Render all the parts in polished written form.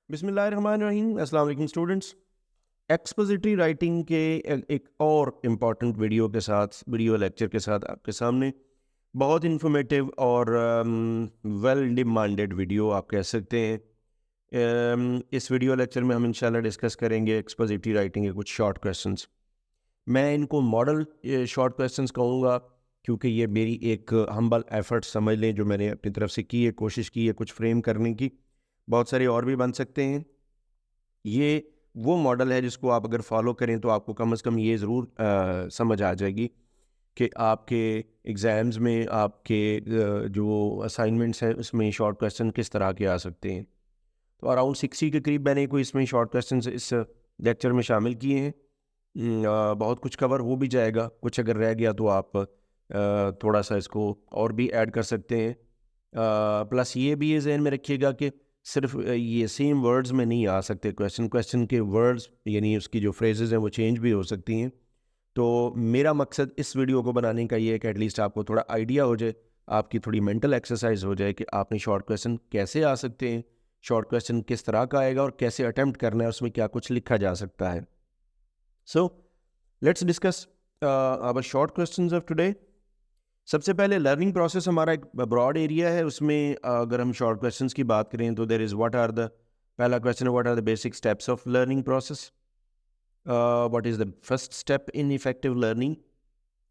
बिस्मिल्लाहिर्रहमानिर्रहीम। अस्सलाम वालेकुम स्टूडेंट्स। एक्सपोजिटरी राइटिंग के एक और इम्पॉर्टेंट वीडियो लेक्चर के साथ आपके सामने बहुत इन्फॉर्मेटिव और वेल डिमांडेड वीडियो आप कह सकते हैं। इस वीडियो लेक्चर में हम इंशाल्लाह डिस्कस करेंगे एक्सपोजिटरी राइटिंग के कुछ शॉर्ट क्वेश्चंस। मैं इनको मॉडल शॉर्ट क्वेश्चंस कहूँगा क्योंकि ये मेरी एक हम्बल एफर्ट समझ लें जो मैंने अपनी तरफ से की है, कोशिश की है कुछ फ्रेम करने की। बहुत सारे और भी बन सकते हैं। ये वो मॉडल है जिसको आप अगर फॉलो करें तो आपको कम से कम ये ज़रूर समझ आ जाएगी कि आपके एग्ज़ाम्स में आपके जो असाइनमेंट्स हैं उसमें शॉर्ट क्वेश्चन किस तरह के आ सकते हैं। तो अराउंड 60 के करीब मैंने कोई इसमें शॉर्ट क्वेश्चन इस लेक्चर में शामिल किए हैं। बहुत कुछ कवर हो भी जाएगा, कुछ अगर रह गया तो आप थोड़ा सा इसको और भी ऐड कर सकते हैं। प्लस ये भी ये जहन में रखिएगा कि सिर्फ ये सेम वर्ड्स में नहीं आ सकते क्वेश्चन के वर्ड्स यानी उसकी जो फ्रेजेस हैं वो चेंज भी हो सकती हैं। तो मेरा मकसद इस वीडियो को बनाने का ये है कि एटलीस्ट आपको थोड़ा आइडिया हो जाए, आपकी थोड़ी मेंटल एक्सरसाइज हो जाए कि आपने शॉर्ट क्वेश्चन कैसे आ सकते हैं, शॉर्ट क्वेश्चन किस तरह का आएगा और कैसे अटेम्प्ट करना है, उसमें क्या कुछ लिखा जा सकता है। So let's discuss our short questions of today. सबसे पहले लर्निंग प्रोसेस हमारा एक ब्रॉड एरिया है, उसमें अगर हम शॉर्ट क्वेश्चंस की बात करें तो देयर इज़ पहला क्वेश्चन है what are the basic steps of learning process. What is the first step in effective learning?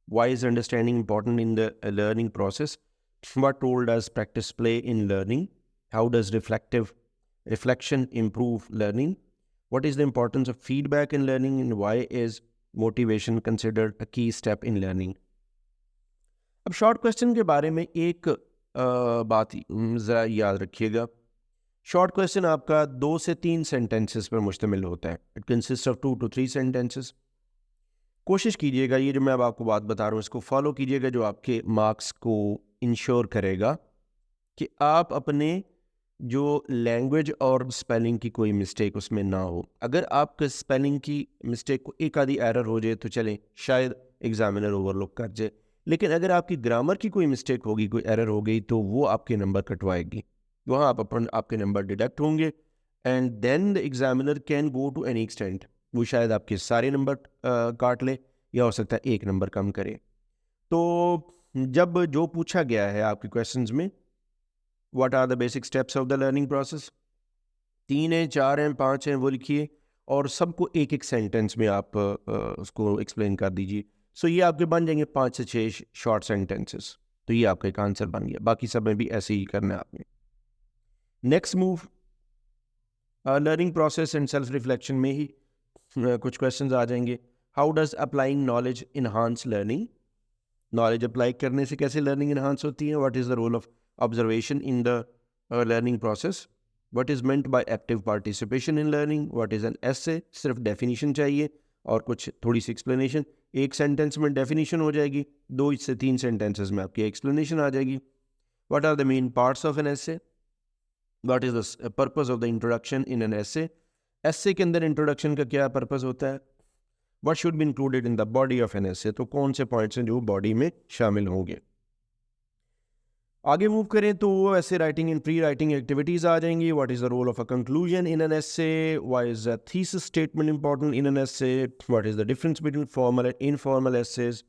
Why is understanding important in the learning process? What role does practice play in learning? How does reflection improve learning? What is the importance of feedback in learning and why is motivation considered a key step in learning? अब short question के बारे में एक बात ज़रा याद रखिएगा। Short question आपका 2 से 3 सेंटेंसेस पर मुश्तमिल होता है। It consist of 2 to 3 sentences. कोशिश कीजिएगा ये जो मैं अब आपको बात बता रहा हूँ इसको फॉलो कीजिएगा, जो आपके मार्क्स को इंश्योर करेगा कि आप अपने जो लैंग्वेज और स्पेलिंग की कोई मिस्टेक उसमें ना हो। अगर आपके स्पेलिंग की मिस्टेक को एक आधी एरर हो जाए तो चलें, शायद एग्जामिनर ओवरलुक कर जाए, लेकिन अगर आपकी ग्रामर की कोई मिस्टेक होगी, कोई एरर हो गई, तो वो आपके नंबर कटवाएगी। वहाँ आपके नंबर डिडक्ट होंगे and then the examiner can go to any extent. वो शायद आपके सारे नंबर काट ले या हो सकता है एक नंबर कम करे। तो जब जो पूछा गया है आपके क्वेश्चंस में what are the basic steps of the learning process, 3 हैं, 4 हैं, 5 हैं, वो लिखिए और सबको एक एक सेंटेंस में आप उसको एक्सप्लेन कर दीजिए। सो ये आपके बन जाएंगे 5 से 6 शॉर्ट सेंटेंसेस। तो ये आपका एक आंसर बन गया। बाकी सब में भी ऐसे ही करना है आपने। Next move, learning process and self reflection में ही कुछ क्वेश्चंस आ जाएंगे। How does applying knowledge enhance learning? Knowledge apply करने से कैसे लर्निंग इन्हांस होती है? What is the role of observation in the learning process? What is meant by active participation in learning? What is an essay? सिर्फ definition चाहिए और कुछ थोड़ी सी एक्सप्लेनेशन। एक सेंटेंस में डेफिनेशन हो जाएगी, 2 से 3 सेंटेंसेस में आपकी एक्सप्लेनेशन आ जाएगी। What are the main parts of an essay? What is the purpose of the introduction in an essay? Essay के अंदर इंट्रोडक्शन का क्या पर्पस होता है? What should be included in the body of an essay? तो कौन से points हैं जो बॉडी में शामिल होंगे। आगे मूव करें तो ऐसे writing in pre writing activities आ जाएंगी। What is the role of a conclusion in an essay? Why is a thesis statement important in an essay? What is the difference between formal and informal essays?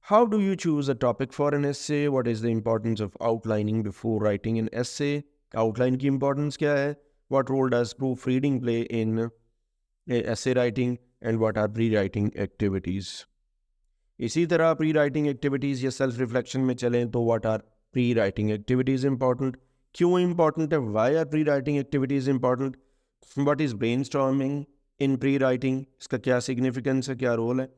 How do you choose a topic for an essay? What is the importance of outlining before writing an essay? Outline की importance क्या है? What role does proofreading play in essay writing and what are pre-writing activities? इसी तरह pre writing activities या self reflection में चलें तो what are pre writing activities important? क्यों इंपॉर्टेंट है? Why are pre writing activities important? What is brainstorming in pre writing? इसका क्या सिग्निफिकेंस है, क्या रोल है?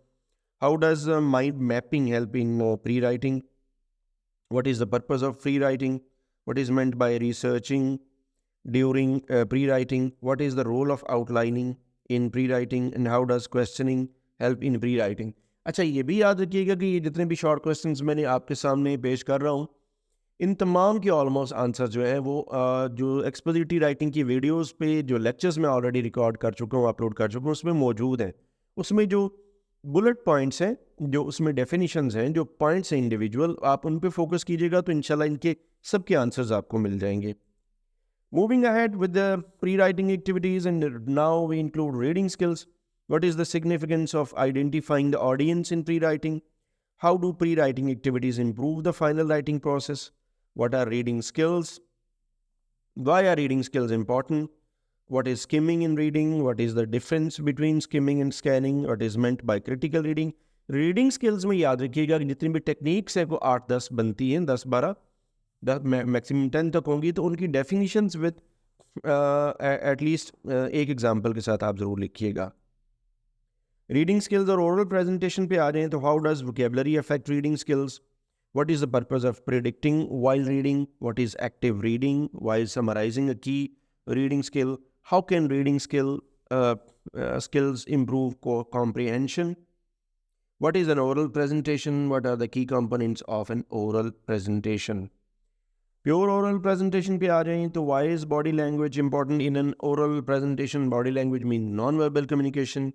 How does mind mapping help in pre writing? What is the purpose of pre writing? What is meant by researching during pre-writing? What is the role of outlining in pre-writing and how does questioning help in pre-writing? अच्छा, ये भी याद रखिएगा कि ये जितने भी short questions मैंने आपके सामने पेश कर रहा हूँ, इन तमाम के ऑलमोस्ट आंसर जो है वो जो एक्सपोजिटरी राइटिंग की वीडियोस पे जो लेक्चर्स मैं ऑलरेडी रिकॉर्ड कर चुका हूँ, अपलोड कर चुका हूँ, उसमें मौजूद हैं। उसमें जो बुलेट पॉइंट्स हैं, जो उसमें डेफिनेशंस हैं, जो पॉइंट्स हैं इंडिविजुअल, आप उन पे फोकस कीजिएगा तो इंशाल्लाह इनके सबके आंसर्स आपको मिल जाएंगे। Moving ahead with the pre-writing activities, and now we include reading skills. What is the significance of identifying the audience in pre-writing? How do pre-writing activities improve the final writing process? What are reading skills? Why are reading skills important? What is skimming in reading? What is the difference between skimming and scanning? What is meant by critical reading? Reading skills में याद रखिएगा कि जितनी भी techniques है वो 8-10 बनती हैं, 10-12 मैक्सिमम 10 तक होंगी, तो उनकी डेफिनेशंस विद एटलीस्ट एक एग्जांपल के साथ आप ज़रूर लिखिएगा। रीडिंग स्किल्स और ओरल प्रेजेंटेशन पे आ जाएं तो how does vocabulary affect reading skills? What is the purpose of predicting while reading? What is active reading while summarizing a key reading skill? How can reading skills improve comprehension? What is an oral presentation? What are the key components of an oral presentation? Pure oral presentation पे आ जाएं तो why is body language important in an oral presentation? Body language means non-verbal communication.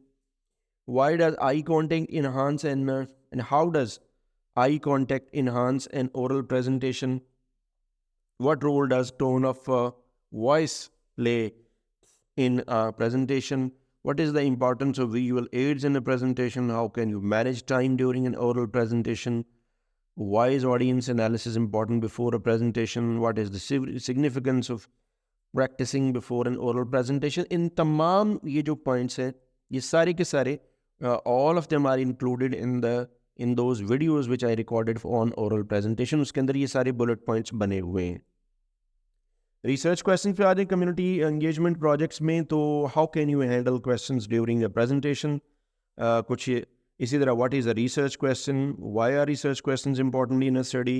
Why does eye contact enhance and how does eye contact enhance an oral presentation? What role does tone of voice play in a presentation? What is the importance of visual aids in a presentation? How can you manage time during an oral presentation? Why is audience analysis important before a presentation? What is the significance of practicing before an oral presentation? In तमाम ये जो points हैं, ये सारे के सारे all of them are included in those videos which I recorded on oral presentation. उसके अंदर ये सारे bullet points बने हुए हैं। Research questions पे आ जाए community engagement projects में, तो how can you handle questions during a presentation? कुछ इसी तरह what is a research question? Why are research questions important in a study?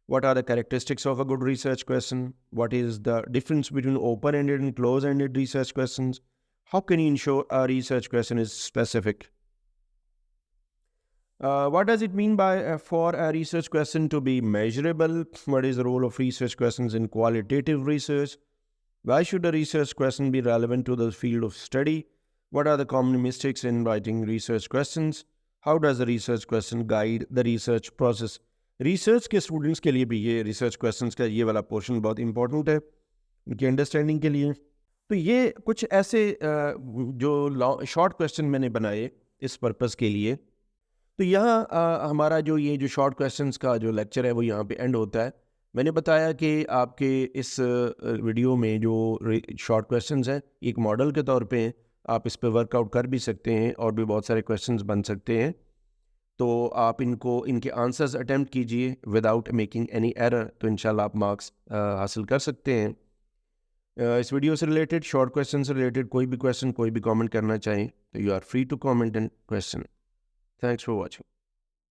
What are the characteristics of a good research question? What is the difference between open-ended and close-ended research questions? How can you ensure a research question is specific? What does it mean by for a research question to be measurable? What is the role of research questions in qualitative research? Why should a research question be relevant to the field of study? What are the common mistakes in writing research questions? How does the research question guide the research process? Research के students के लिए भी ये research questions का ये वाला portion बहुत important है उनकी अंडरस्टैंडिंग के लिए। तो ये कुछ ऐसे जो शॉर्ट क्वेश्चन मैंने बनाए इस पर्पस के लिए। तो यहाँ हमारा जो ये जो शॉर्ट क्वेश्चंस का जो लेक्चर है वो यहाँ पे एंड होता है। मैंने बताया कि आपके इस वीडियो में जो शॉर्ट क्वेश्चंस हैं एक मॉडल के तौर पे आप इस पे वर्कआउट कर भी सकते हैं और भी बहुत सारे क्वेश्चंस बन सकते हैं। तो आप इनके आंसर्स अटेम्प्ट कीजिए विदाउट मेकिंग एनी एरर, तो इंशाल्लाह आप मार्क्स हासिल कर सकते हैं। इस वीडियो से रिलेटेड शॉर्ट क्वेश्चन से रिलेटेड कोई भी क्वेश्चन कोई भी कमेंट करना चाहें तो you are free to comment and question. Thanks for watching.